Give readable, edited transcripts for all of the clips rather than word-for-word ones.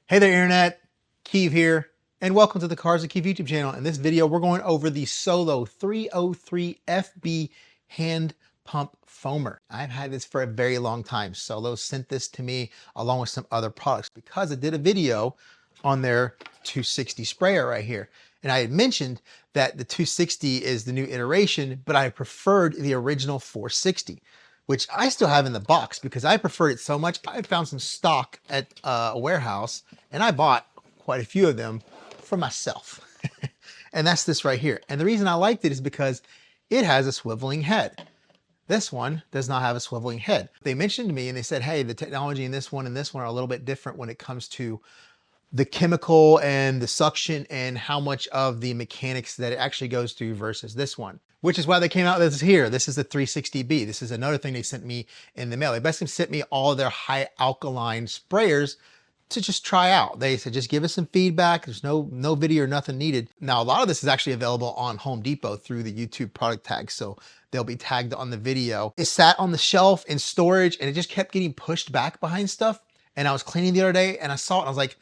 Hey there, Internet. Keeve here, and welcome to the Cars with Keeve YouTube channel. In this video, we're going over the Solo 303 FB hand pump foamer. I've had this for a very long time. Solo sent this to me along with some other products because I did a video on their 260 sprayer right here. And I had mentioned that the 260 is the new iteration, but I preferred the original 460. Which I still have in the box because I preferred it so much. I found some stock at a warehouse and I bought quite a few of them for myself. And that's this right here. And the reason I liked it is because it has a swiveling head. This one does not have a swiveling head. They mentioned to me and they said, hey, the technology in this one and this one are a little bit different when it comes to the chemical and the suction and how much of the mechanics that it actually goes through versus this one. Which is why they came out with this here. This is the 360B. This is another thing they sent me in the mail. They basically sent me all of their high alkaline sprayers to just try out. They said, just give us some feedback. There's no video or nothing needed. Now, a lot of this is actually available on Home Depot through the YouTube product tag. So they'll be tagged on the video. It sat on the shelf in storage and it just kept getting pushed back behind stuff. And I was cleaning the other day and I saw it and I was like,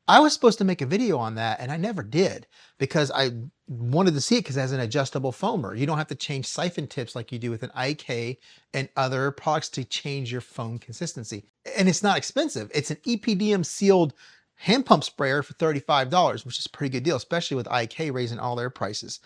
I was supposed to make a video on that and I never did because I wanted to see it because it has an adjustable foamer. You don't have to change siphon tips like you do with an IK and other products to change your foam consistency. And it's not expensive. It's an EPDM sealed hand pump sprayer for $35, which is a pretty good deal, especially with IK raising all their prices.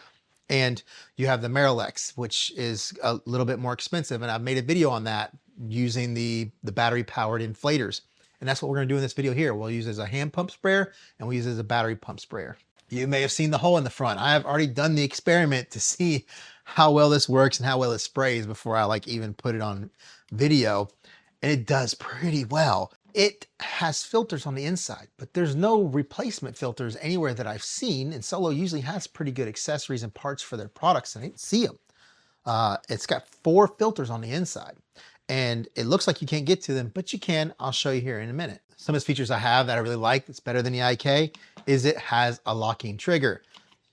And you have the Marilex, which is a little bit more expensive. And I've made a video on that using the battery powered inflators. And that's what we're gonna do in this video here. We'll use it as a hand pump sprayer and we'll use it as a battery pump sprayer. You may have seen the hole in the front. I have already done the experiment to see how well this works and how well it sprays before I even put it on video. And it does pretty well. It has filters on the inside, but there's no replacement filters anywhere that I've seen. And Solo usually has pretty good accessories and parts for their products and I didn't see them. It's got 4 filters on the inside. And it looks like you can't get to them, but you can. I'll show you here in a minute. Some of the features I have that I really like that's better than the IK is it has a locking trigger.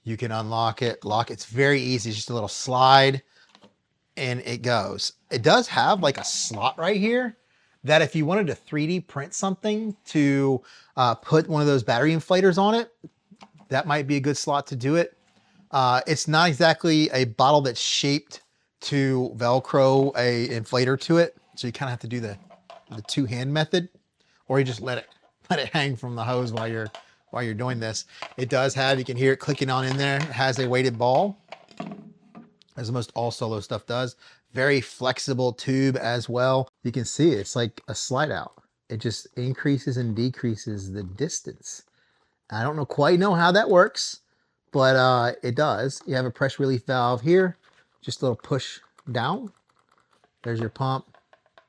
You can unlock it, lock it. It's very easy. It's just a little slide and it goes. It does have like a slot right here that if you wanted to 3D print something to put one of those battery inflators on it, that might be a good slot to do it. It's not exactly a bottle that's shaped to Velcro a inflator to it. So you kind of have to do the 2-hand method, or you just let it hang from the hose while you're doing this. It does have, you can hear it clicking on in there. It has a weighted ball, as most all Solo stuff does. Very flexible tube as well. You can see it's like a slide out. It just increases and decreases the distance. I don't quite know how that works, but it does. You have a pressure relief valve here. Just a little push down. There's your pump.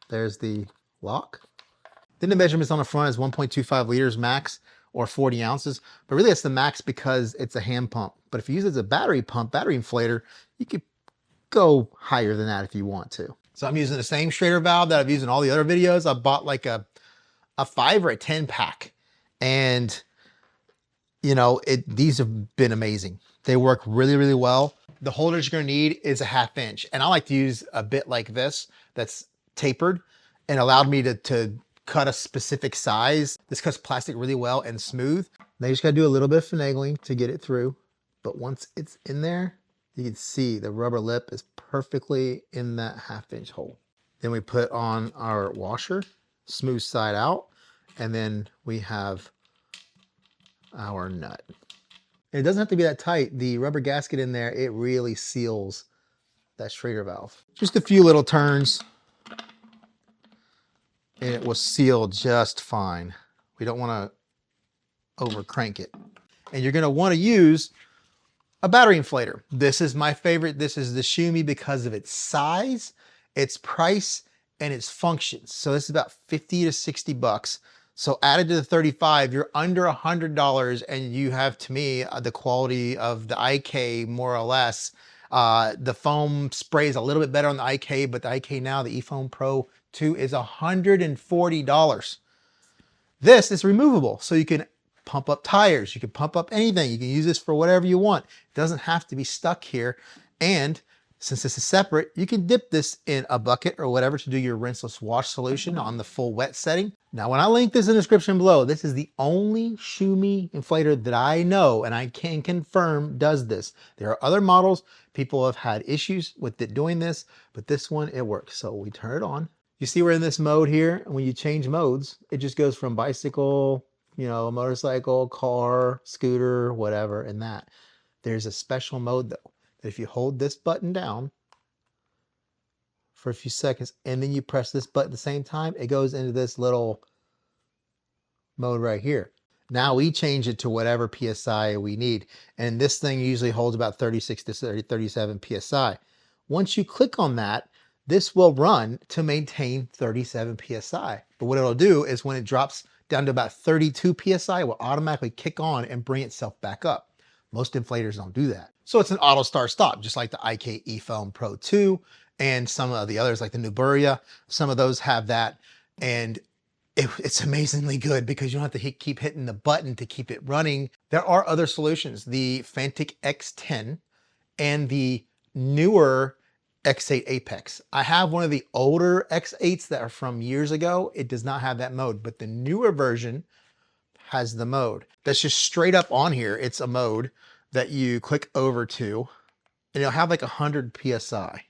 There's the lock. Then the measurements on the front is 1.25 liters max or 40 ounces. But really it's the max because it's a hand pump. But if you use it as a battery pump, battery inflator, you could go higher than that if you want to. So I'm using the same Schrader valve that I've used in all the other videos. I bought like a 5 or a 10 pack. And you know, these have been amazing. They work really, really well. The holders you're gonna need is a 1/2 inch. And I like to use a bit like this that's tapered and allowed me to cut a specific size. This cuts plastic really well and smooth. Now you just gotta do a little bit of finagling to get it through. But once it's in there, you can see the rubber lip is perfectly in that 1/2 inch hole. Then we put on our washer, smooth side out, and then we have our nut. And it doesn't have to be that tight. The rubber gasket in there, it really seals that Schrader valve. Just a few little turns and it will seal just fine. We don't want to over crank it. And you're going to want to use a battery inflator. This is my favorite. This is the Shumi because of its size, its price, and its functions. So this is about 50 to 60 bucks. So added to the 35, you're under $100 and you have, to me, the quality of the IK more or less. The foam sprays a little bit better on the IK, but the IK now, the eFoam Pro 2 is $140. This is removable, so you can pump up tires, you can pump up anything. You can use this for whatever you want. It doesn't have to be stuck here. And Since this is separate, you can dip this in a bucket or whatever to do your rinseless wash solution on the full wet setting. Now, when I link this in the description below, this is the only Shumi inflator that I know and I can confirm does this. There are other models. People have had issues with it doing this, but this one, it works. So we turn it on. You see we're in this mode here, and when you change modes, it just goes from bicycle, motorcycle, car, scooter, whatever, and that. There's a special mode though, that if you hold this button down for a few seconds, and then you press this button at the same time, it goes into this little mode right here. Now we change it to whatever PSI we need. And this thing usually holds about 36 to 37 PSI. Once you click on that, this will run to maintain 37 PSI. But what it'll do is when it drops down to about 32 PSI, it will automatically kick on and bring itself back up. Most inflators don't do that. So it's an auto start stop, just like the IK eFoam Pro 2 and some of the others like the Nuburia. Some of those have that. And it's amazingly good because you don't have to keep hitting the button to keep it running. There are other solutions, the Fantic X10 and the newer X8 Apex. I have one of the older X8s that are from years ago. It does not have that mode, but the newer version has the mode. That's just straight up on here. It's a mode that you click over to, and it'll have like 100 PSI.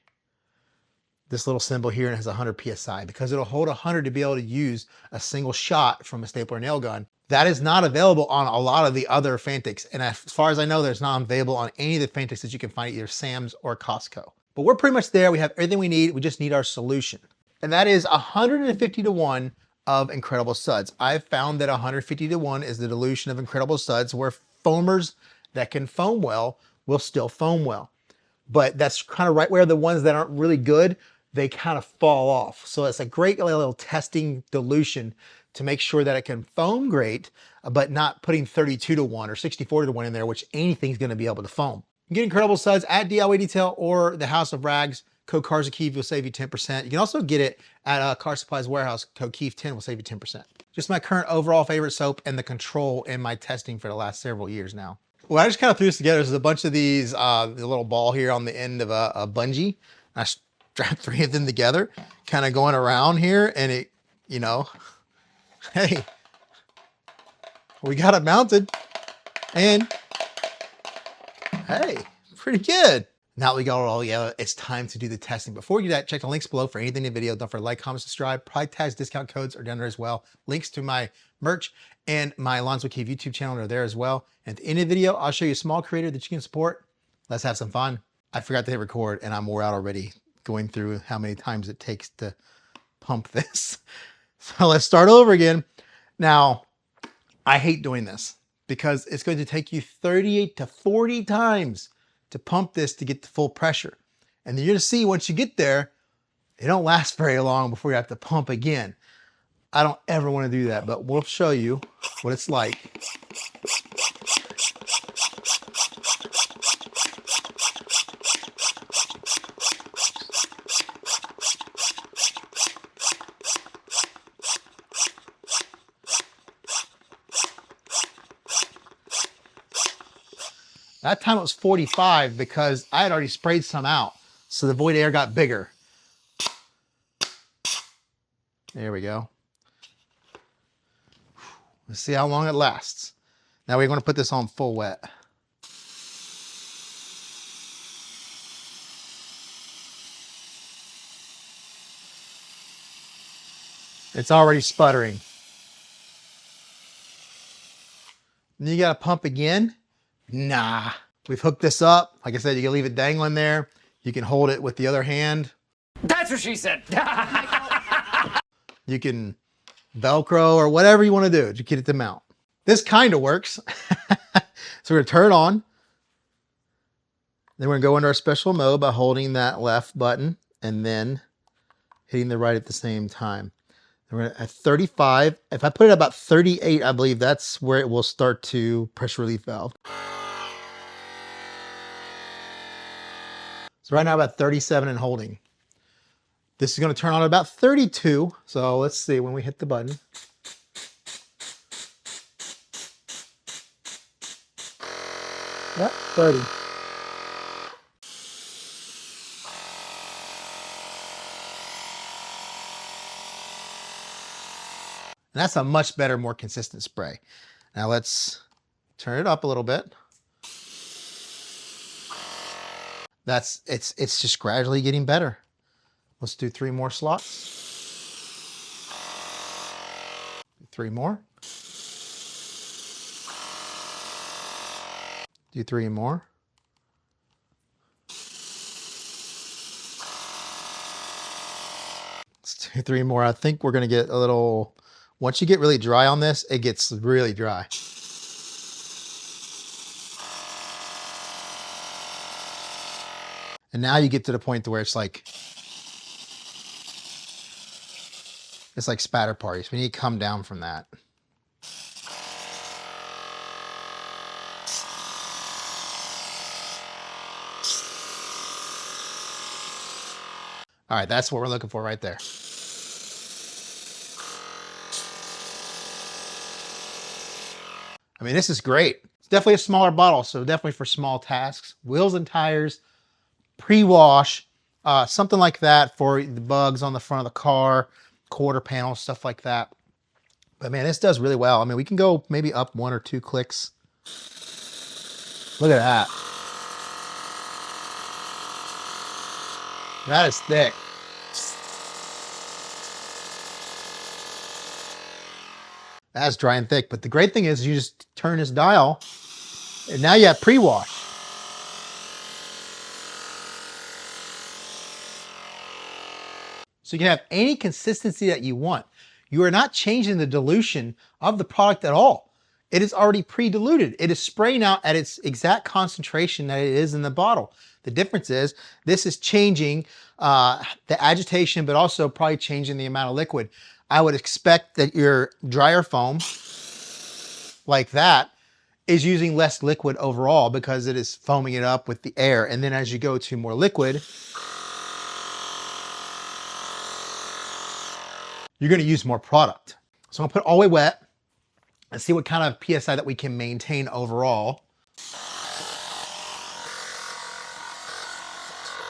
This little symbol here, and it has 100 PSI because it'll hold 100 to be able to use a single shot from a stapler nail gun. That is not available on a lot of the other Fantics. And as far as I know, there's not available on any of the Fantics that you can find at either Sam's or Costco. But we're pretty much there. We have everything we need. We just need our solution. And that is 150 to 1 of Incredible Suds. I've found that 150 to 1 is the dilution of Incredible Suds, where foamers that can foam well will still foam well. But that's kind of right where the ones that aren't really good, they kind of fall off. So it's a great little testing dilution to make sure that it can foam great, but not putting 32 to 1 or 64 to 1 in there, which anything's going to be able to foam. You can get Incredible Suds at DIY Detail or the House of Rags. Code CARSAKEEF will save you 10%. You can also get it at Car Supplies Warehouse. Code KEEF10 will save you 10%. Just my current overall favorite soap and the control in my testing for the last several years now. Well, I just kind of threw this together. There's a bunch of these, the little ball here on the end of a bungee. I strapped 3 of them together, kind of going around here, and it, hey, we got it mounted, and hey, pretty good. Now that we got it all together, it's time to do the testing. Before we do that, check the links below for anything in the video. Don't forget to like, comment, subscribe. Price tags, discount codes are down there as well. Links to my merch and my Lawns with Keefe YouTube channel are there as well. And at the end of the video, I'll show you a small creator that you can support. Let's have some fun. I forgot to hit record and I'm wore out already going through how many times it takes to pump this. So let's start over again. Now, I hate doing this because it's going to take you 38 to 40 times to pump this to get the full pressure. And then you're gonna see once you get there, it don't last very long before you have to pump again. I don't ever wanna do that, but we'll show you what it's like. That time it was 45 because I had already sprayed some out. So the void air got bigger. There we go. Let's see how long it lasts. Now we're going to put this on full wet. It's already sputtering. Then you got to pump again. Nah, we've hooked this up. Like I said, you can leave it dangling there. You can hold it with the other hand. That's what she said. You can Velcro or whatever you want to do to get it to mount. This kind of works. So we're gonna turn it on. Then we're gonna go into our special mode by holding that left button and then hitting the right at the same time. Then we're at 35. If I put it about 38, I believe that's where it will start to pressure relief valve. So right now about 37 and holding. This is going to turn on at about 32. So let's see when we hit the button. Yep, 30. And that's a much better, more consistent spray. Now let's turn it up a little bit. It's just gradually getting better. Let's do 3 more slots. 3 more. Do 3 more. Let's do 3 more. I think we're gonna get a little, once you get really dry on this, it gets really dry. And now you get to the point to where it's like spatter parties. We need to come down from that. All right, that's what we're looking for right there. I mean, this is great. It's definitely a smaller bottle, so definitely for small tasks. Wheels and tires, pre-wash, something like that for the bugs on the front of the car, quarter panel, stuff like that. But man, this does really well. I mean, we can go maybe up 1 or 2 clicks. Look at that. That is thick. That's dry and thick. But the great thing is you just turn this dial and now you have pre-wash. So you can have any consistency that you want. You are not changing the dilution of the product at all. It is already pre-diluted. It is spraying out at its exact concentration that it is in the bottle. The difference is this is changing the agitation, but also probably changing the amount of liquid. I would expect that your dryer foam like that is using less liquid overall because it is foaming it up with the air. And then as you go to more liquid, you're going to use more product. So I'm going to put it all the way wet and see what kind of PSI that we can maintain overall.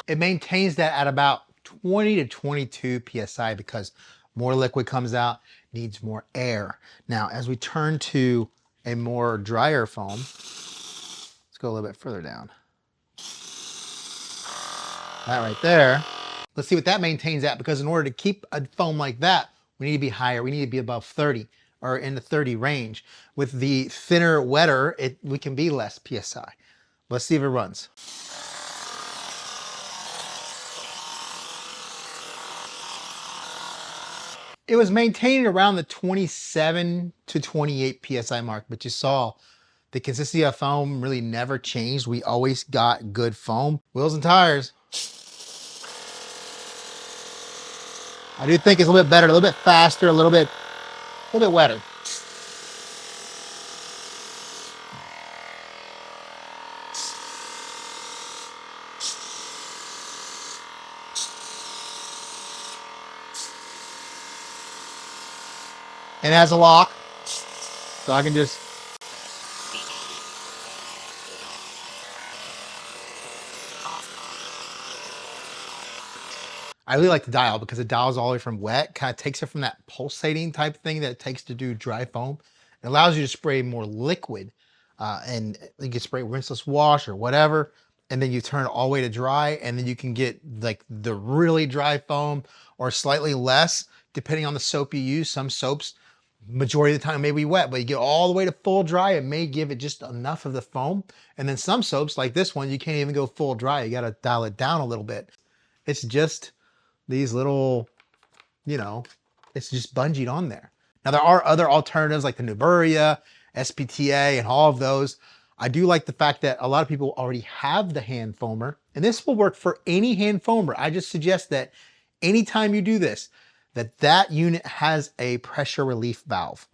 It maintains that at about 20 to 22 PSI because more liquid comes out, needs more air. Now, as we turn to a more drier foam, let's go a little bit further down. That right there. Let's see what that maintains at, because in order to keep a foam like that, we need to be higher. We need to be above 30 or in the 30 range. With the thinner, wetter, we can be less PSI. Let's see if it runs. It was maintained around the 27 to 28 PSI mark, but you saw the consistency of foam really never changed. We always got good foam. Wheels and tires. I do think it's a little bit better, a little bit faster, a little bit wetter. And it has a lock, so I can just I really like the dial because it dials all the way from wet, kind of takes it from that pulsating type thing that it takes to do dry foam. It allows you to spray more liquid and you can spray rinseless wash or whatever, and then you turn it all the way to dry, and then you can get like the really dry foam or slightly less depending on the soap you use. Some soaps, majority of the time, may be wet, but you get all the way to full dry, it may give it just enough of the foam. And then some soaps like this one, you can't even go full dry. You got to dial it down a little bit. It's just these little, it's just bungeed on there. Now there are other alternatives like the Nuburia, SPTA, and all of those. I do like the fact that a lot of people already have the hand foamer, and this will work for any hand foamer. I just suggest that anytime you do this, that unit has a pressure relief valve.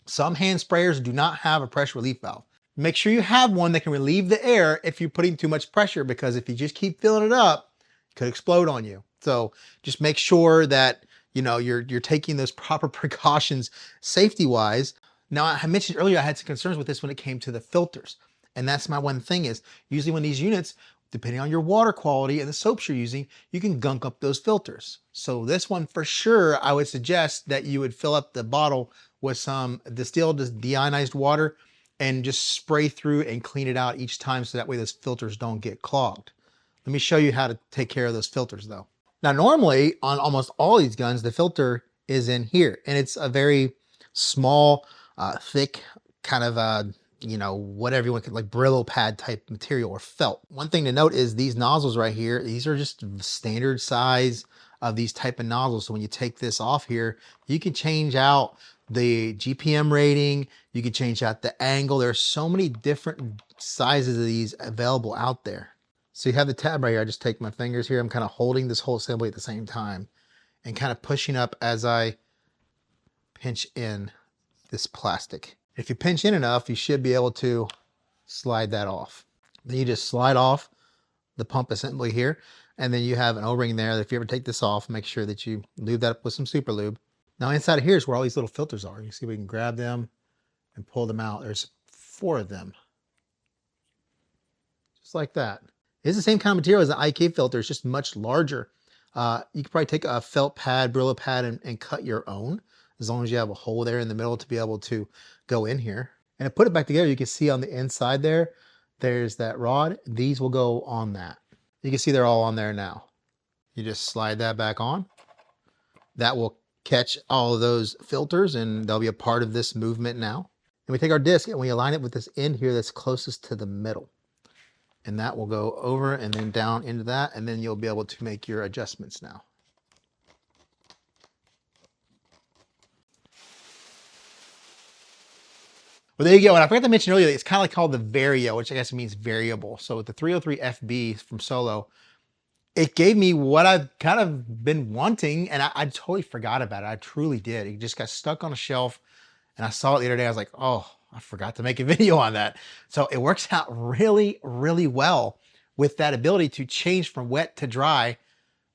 Some hand sprayers do not have a pressure relief valve. Make sure you have one that can relieve the air if you're putting too much pressure, because if you just keep filling it up, it could explode on you. So just make sure that you're taking those proper precautions safety-wise. Now, I mentioned earlier I had some concerns with this when it came to the filters. And that's my one thing is, usually when these units, depending on your water quality and the soaps you're using, you can gunk up those filters. So this one for sure, I would suggest that you would fill up the bottle with some distilled deionized water and just spray through and clean it out each time so that way those filters don't get clogged. Let me show you how to take care of those filters though. Now, normally on almost all these guns, the filter is in here and it's a very small, thick kind of, you know, whatever you want, like Brillo pad type material or felt. One thing to note is these nozzles right here, these are just standard size of these type of nozzles. So when you take this off here, you can change out the GPM rating, you can change out the angle. There's so many different sizes of these available out there. So you have the tab right here. I just take my fingers here. I'm kind of holding this whole assembly at the same time and kind of pushing up as I pinch in this plastic. If you pinch in enough, you should be able to slide that off. Then you just slide off the pump assembly here, and then you have an O-ring there that if you ever take this off, make sure that you lube that up with some super lube. Now inside of here is where all these little filters are. You see we can grab them and pull them out. There's 4 of them. Just like that. It's the same kind of material as an IK filter, it's just much larger. You could probably take a felt pad, Brillo pad, and cut your own, as long as you have a hole there in the middle to be able to go in here. And to put it back together, you can see on the inside there, there's that rod. These will go on that. You can see they're all on there now. You just slide that back on. That will catch all of those filters and they'll be a part of this movement now. And we take our disc and we align it with this end here that's closest to the middle. And that will go over and then down into that, and then you'll be able to make your adjustments now. Well, there you go. And I forgot to mention earlier, it's kind of like called the Vario, which I guess means variable. So with the 303 FB from Solo, it gave me what I've kind of been wanting, and I totally forgot about it. I truly did. It just got stuck on a shelf, and I saw it the other day. I was like, oh, I forgot to make a video on that. So it works out really, really well with that ability to change from wet to dry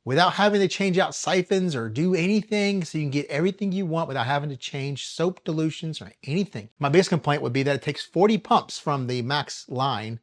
without having to change out siphons or do anything. So you can get everything you want without having to change soap dilutions or anything. My biggest complaint would be that it takes 40 pumps from the max line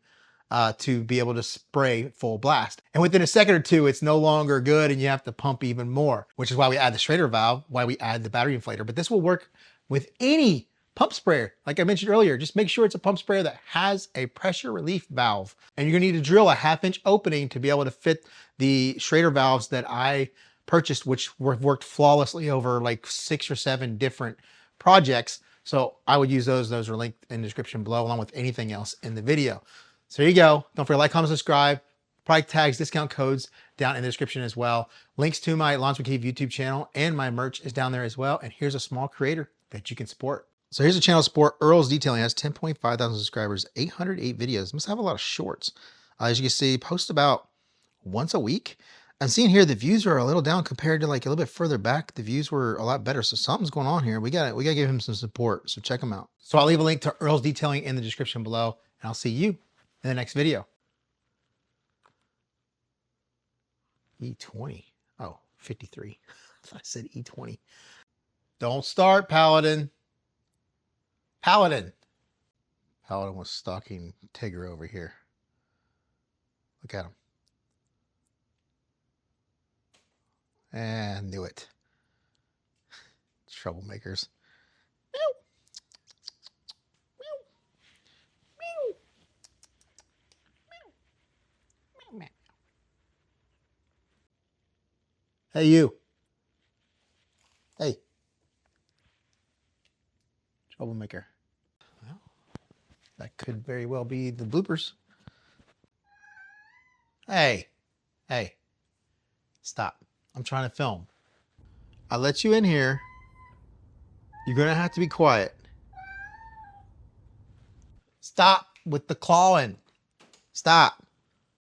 to be able to spray full blast. And within a second or two, it's no longer good and you have to pump even more, which is why we add the Schrader valve, why we add the battery inflator. But this will work with any pump sprayer. Like I mentioned earlier, just make sure it's a pump sprayer that has a pressure relief valve. And you're gonna need to drill a 1/2-inch opening to be able to fit the Schrader valves that I purchased, which worked flawlessly over like 6 or 7 different projects. So I would use those. Those are linked in the description below, along with anything else in the video. So there you go. Don't forget to like, comment, subscribe. Product tags, discount codes down in the description as well. Links to my Lawns with Keith YouTube channel and my merch is down there as well. And here's a small creator that you can support. So here's a channel support. Earl's Detailing has 10.5 thousand subscribers, 808 videos. Must have a lot of shorts. As you can see, post about once a week. I'm seeing here the views are a little down compared to like a little bit further back. The views were a lot better. So something's going on here. We gotta give him some support. So check him out. So I'll leave a link to Earl's Detailing in the description below, and I'll see you in the next video. E20. Oh, 53. I thought I said E20. Don't start, Paladin. Paladin. Paladin was stalking Tigger over here. Look at him. And knew it. Troublemakers. Hey, you. Hey. Troublemaker. Well, that could very well be the bloopers. Hey. Hey. Stop. I'm trying to film. I let you in here. You're going to have to be quiet. Stop with the clawing. Stop.